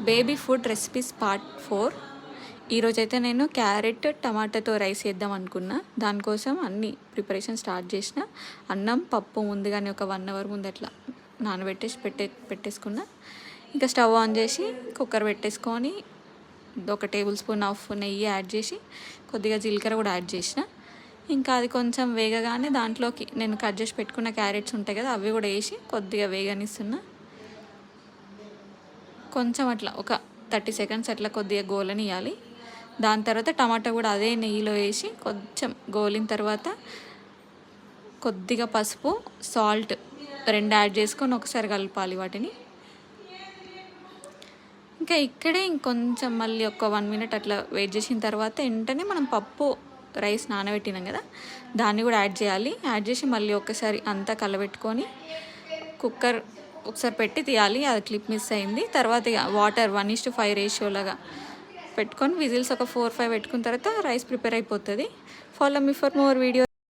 Baby food recipes part 4. ఈరోజైతే నేను carrot టమాటాతో rice చేద్దాం అనుకున్నా. దానికోసం అన్ని ప్రిపరేషన్ స్టార్ట్ చేసిన. అన్నం పప్పు ముందుగానే ఒక 1 అవర్ ముందు అట్లా నానబెట్టేసి పెట్టేసుకున్నా. ఇంకా స్టవ్ ఆన్ చేసి కుక్కర్ పెట్టేసుకొని 1 టేబుల్ స్పూన్ ఆఫ్ నెయ్యి యాడ్ చేసి కొద్దిగా జీలకర్ర కూడా యాడ్ చేసిన. ఇంకా అది కొంచెం వేగగానే దాంట్లోకి నేను కట్ చేసి పెట్టుకున్న క్యారెట్స్ ఉంటాయి కదా, అవి కూడా వేసి కొద్దిగా వేగనిస్తున్నా. కొంచెం అట్లా ఒక 30 సెకండ్స్ అట్లా కొద్దిగా గోలనియాలి. దాని తర్వాత టమాటా కూడా అదే నెయ్యిలో వేసి కొంచెం గోలిన తర్వాత కొద్దిగా పసుపు, సాల్ట్ 2 యాడ్ చేసుకొని ఒకసారి కలపాలి వాటిని. ఇంకా ఇక్కడే ఇంకొంచెం మళ్ళీ ఒక 1 మినిట్ అట్లా వెయిట్ చేసిన తర్వాత వెంటనే మనం పప్పు రైస్ నానబెట్టినాం కదా, దాన్ని కూడా యాడ్ చేయాలి. యాడ్ చేసి మళ్ళీ ఒకసారి అంతా కలబెట్టుకొని కుక్కర్ ఒకసారి పెట్టి తీయాలి. అది క్లిప్ మిస్ అయింది. తర్వాత వాటర్ 1:5 రేషియో లాగా పెట్టుకొని విజిల్స్ ఒక 4-5 పెట్టుకున్న తర్వాత రైస్ ప్రిపేర్ అయిపోతుంది. Follow me for more video.